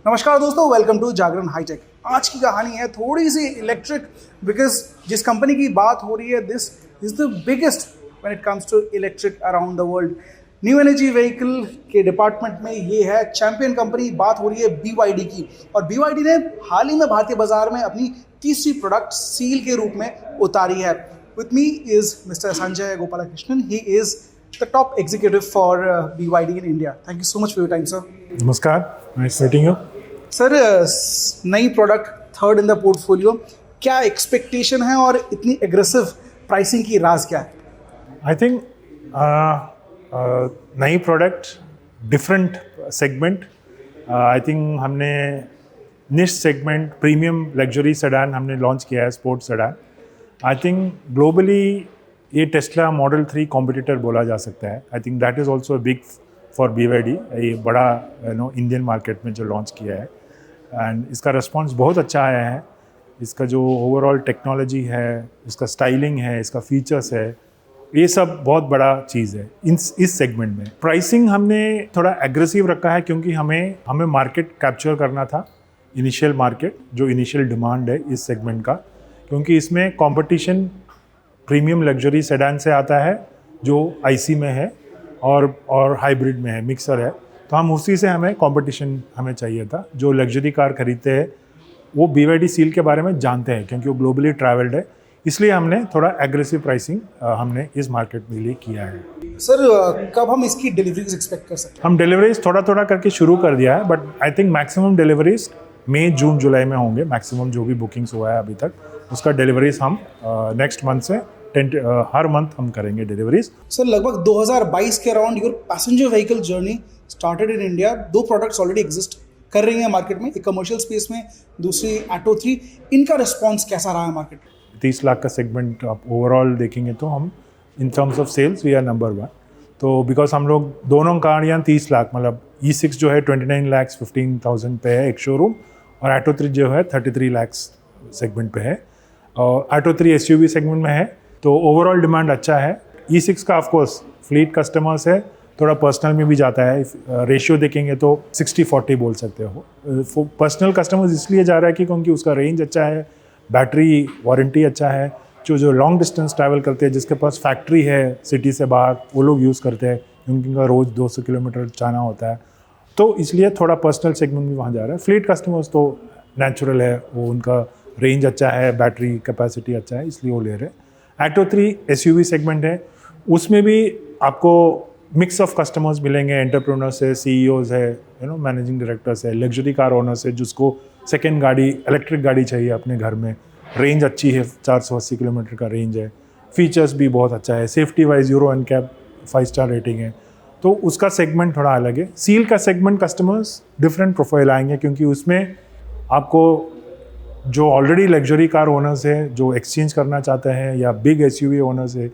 नमस्कार दोस्तों, welcome to Jagran hi tech. आज की कहानी है थोड़ी सी इलेक्ट्रिक, बिकॉज जिस कंपनी की बात हो रही है, this is the biggest when it comes to electric around the world. New energy vehicle के डिपार्टमेंट में ये है चैंपियन कंपनी। बात हो रही है BYD की, और BYD ने हाल ही में भारतीय बाजार में अपनी तीसरी प्रोडक्ट सील के रूप में उतारी है। With me is mister Sanjay Gopalakrishnan. He is the top executive for BYD in India. Thank you so much for your time, sir. नमस्कार, नाइस मीटिंग यू। सर, नई product third in the portfolio, क्या expectation है और इतनी aggressive pricing की राज क्या है? I think नई product, different segment. I think हमने निश सेगमेंट प्रीमियम लग्जरी सेडान हमने लॉन्च किया है, sports sedan. I think globally ये टेस्ला मॉडल 3 कॉम्पिटिटर बोला जा सकता है। I think that is also big for BYD, ये बड़ा इंडियन मार्केट में जो लॉन्च किया है, एंड इसका रिस्पॉन्स बहुत अच्छा आया है। इसका जो ओवरऑल टेक्नोलॉजी है, इसका स्टाइलिंग है, इसका फीचर्स है, ये सब बहुत बड़ा चीज़ है इस सेगमेंट में। प्राइसिंग हमने थोड़ा एग्रेसिव रखा है क्योंकि हमें मार्केट कैप्चर करना था, इनिशियल मार्केट, जो इनिशियल डिमांड है इस सेगमेंट का, क्योंकि इसमें कॉम्पिटिशन प्रीमियम लग्जरी सेडान से आता है जो IC में है और हाइब्रिड में है, मिक्सर है। तो हम उसी से हमें कंपटीशन हमें चाहिए था। जो लग्जरी कार खरीदते हैं वो BYD सील के बारे में जानते हैं क्योंकि वो ग्लोबली ट्रैवल्ड है, इसलिए हमने थोड़ा एग्रेसिव प्राइसिंग हमने इस मार्केट में लिए किया है। सर, कब हम इसकी डिलीवरीज एक्सपेक्ट कर सकते हैं? हम डिलीवरीज थोड़ा थोड़ा करके शुरू कर दिया है, but I think maximum deliveries मई, जून, जुलाई में होंगे। मैक्सिमम जो भी बुकिंग्स हुआ है अभी तक, उसका डिलीवरीज हम नेक्स्ट मंथ से हर मंथ हम करेंगे डिलीवरीज। सर, लगभग 2022 के around your passenger vehicle journey started in India. 2 products already exist कर रही हैं मार्केट में, एक कमर्शियल स्पेस में, दूसरी ऑटो 3। इनका रिस्पॉन्स कैसा रहा है मार्केट में? 30 लाख का सेगमेंट आप ओवरऑल देखेंगे तो हम in terms of sales we are number 1। तो बिकॉज हम लोग दोनों गाड़ियाँ 30 लाख, मतलब E6 जो है 29,15,000 पे है एक शोरूम, और ऑटो 3 जो है 33 लाख सेगमेंट पे है, और ऑटो 3 SUV सेगमेंट में है। तो ओवरऑल डिमांड अच्छा है। E6 का ऑफकोर्स फ्लीट कस्टमर्स है, थोड़ा पर्सनल में भी जाता है। रेशियो देखेंगे तो 60-40 बोल सकते हो। पर्सनल कस्टमर्स इसलिए जा रहा है कि क्योंकि उसका रेंज अच्छा है, बैटरी वारंटी अच्छा है। जो लॉन्ग डिस्टेंस ट्रैवल करते हैं, जिसके पास फैक्ट्री है सिटी से बाहर, वो लोग यूज़ करते हैं क्योंकि उनका रोज़ 200 किलोमीटर जाना होता है, तो इसलिए थोड़ा पर्सनल सेगमेंट भी वहाँ जा रहा है। फ्लीट कस्टमर्स तो नेचुरल है, वो उनका रेंज अच्छा है, बैटरी कैपेसिटी अच्छा है, इसलिए वो ले रहे हैं। ऑटो 3 SUV सेगमेंट है, उसमें भी आपको मिक्स ऑफ कस्टमर्स मिलेंगे। एंटरप्रेन्योर्स है, CEOs है, मैनेजिंग डायरेक्टर्स है, लग्जरी कार ओनर्स है, जिसको सेकेंड गाड़ी, इलेक्ट्रिक गाड़ी चाहिए अपने घर में। रेंज अच्छी है, 480 किलोमीटर का रेंज है, फीचर्स भी बहुत अच्छा है, safety wise euro NCAP 5 star rating है, तो उसका सेगमेंट थोड़ा अलग है। सील का सेगमेंट कस्टमर्स डिफरेंट प्रोफाइल आएंगे क्योंकि उसमें आपको जो ऑलरेडी लग्जरी कार ओनर्स है जो एक्सचेंज करना चाहते हैं, या बिग SUV ओनर्स है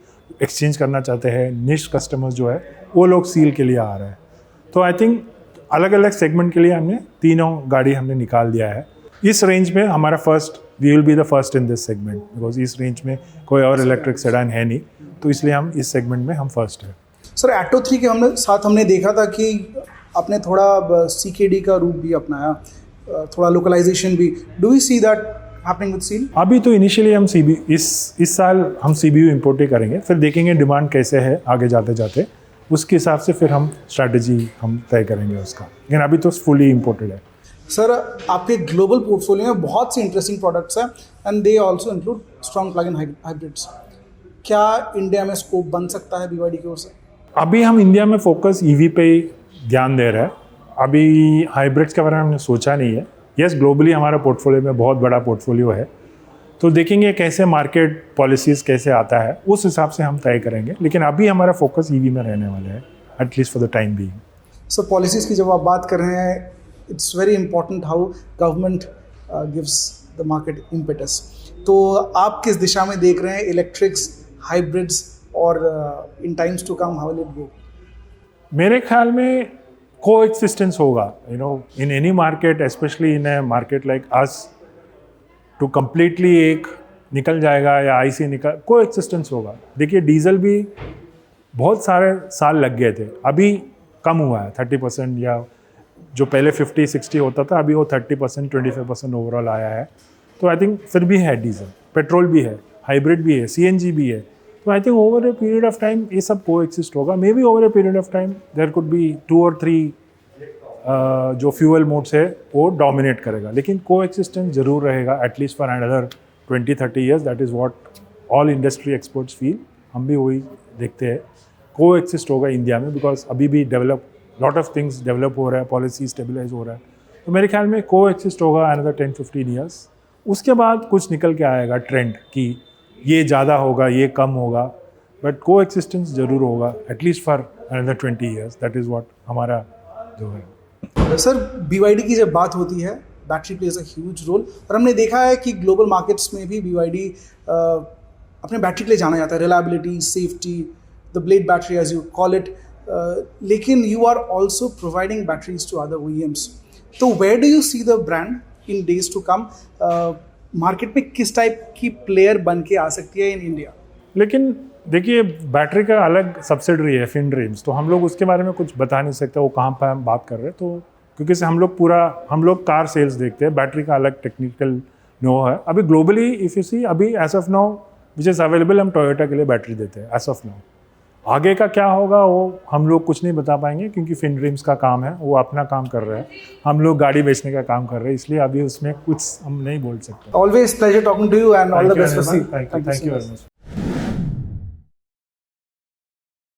एक्सचेंज करना चाहते हैं, निश कस्टमर्स जो है वो लोग सील के लिए आ रहे हैं। तो आई थिंक अलग अलग सेगमेंट के लिए हमने तीनों गाड़ी हमने निकाल दिया है। इस रेंज में हमारा we will be the first in this segment, because इस रेंज में कोई और इलेक्ट्रिक सेडान है नहीं, तो इसलिए हम इस सेगमेंट में हम फर्स्ट है। सर, ऑटो 3 के साथ हमने देखा था कि आपने थोड़ा CKD का रूप भी अपनाया, थोड़ा लोकलाइजेशन भी। Do we see that happening with Seal? अभी तो इनिशियली हम इस साल हम CBU इंपोर्ट ही करेंगे, फिर देखेंगे डिमांड कैसे है आगे जाते जाते, उसके हिसाब से फिर हम स्ट्रैटेजी हम तय करेंगे उसका, लेकिन अभी तो फुली इंपोर्टेड है। सर, आपके ग्लोबल पोर्टफोलियो में बहुत सी इंटरेस्टिंग प्रोडक्ट्स हैं, and they also include strong plug in hybrids. क्या इंडिया में स्कोप बन सकता है BYD की ओर से? अभी हम इंडिया में फोकस EV पे ध्यान दे रहे हैं। अभी हाइब्रिड्स के बारे में हमने सोचा नहीं है। यस, ग्लोबली हमारा पोर्टफोलियो में बहुत बड़ा पोर्टफोलियो है, तो देखेंगे कैसे मार्केट पॉलिसीज़ कैसे आता है, उस हिसाब से हम तय करेंगे, लेकिन अभी हमारा फोकस EV में रहने वाला है, at least for the time being. Sir, policies की जब आप बात कर रहे हैं, it's very important how government gives the market impetus. तो आप किस दिशा में देख रहे हैं इलेक्ट्रिक्स, हाइब्रिड्स, और in times to come how will it go? मेरे ख्याल में कोएक्सिस्टेंस होगा, in any market, specially in a market like us, to completely एक निकल जाएगा या IC निकल, कोएक्सिस्टेंस होगा। देखिए, डीजल भी बहुत सारे साल लग गए थे, अभी कम हुआ है 30% या जो पहले 50-60 होता था अभी वो 30% 25% ओवरऑल आया है। तो आई थिंक फिर भी है डीजल, पेट्रोल भी है, हाइब्रिड भी है, CNG भी है। तो I think over a period of time ये सब को एक्सिस्ट होगा। May be over a period of time there could be 2 और 3 जो फ्यूअल मोड्स है वो डोमिनेट करेगा, लेकिन को एक्सिस्टेंस जरूर रहेगा at least for another 20-30 years. That is what all industry experts feel. हम भी वही देखते हैं, को एक्सिस्ट होगा इंडिया में, बिकॉज अभी भी लॉट ऑफ थिंग्स डेवलप हो रहा है, पॉलिसी स्टेबलाइज हो रहा है। तो मेरे ख्याल में को एक्सिस्ट होगा अनदर 10-15 ईयर्स। उसके बाद कुछ निकल के आएगा ट्रेंड कि ये ज़्यादा होगा, ये कम होगा, बट को एक्सिस्टेंस जरूर होगा at least for another 20 years. That is what हमारा जो है। सर BYD की जब बात होती है, battery plays a huge role, और हमने देखा है कि ग्लोबल मार्केट्स में भी BYD अपने बैटरी के लिए जाना जाता है, reliability, safety, the blade battery as you call it. लेकिन you are also providing batteries to other OEMs। तो where do you see the brand in days to come? Market में किस टाइप की प्लेयर बन के आ सकती है इन इंडिया? लेकिन देखिए, बैटरी का अलग सब्सिडरी है FinDreams, तो हम लोग उसके बारे में कुछ बता नहीं सकते वो कहाँ पर हम बात कर रहे हैं। तो क्योंकि से हम लोग कार सेल्स देखते हैं, बैटरी का अलग टेक्निकल नो है। अभी ग्लोबली इफ़ यू सी, अभी as of now which is available, हम टोयोटा के लिए बैटरी देते हैं एज ऑफ नाउ। आगे का क्या होगा वो हम लोग कुछ नहीं बता पाएंगे, क्योंकि FinDreams का काम है, वो अपना काम कर रहे हैं, हम लोग गाड़ी बेचने का काम कर रहे हैं, इसलिए अभी उसमें कुछ हम नहीं बोल सकते। Always pleasure talking to you and all the best for you. Thank you very much.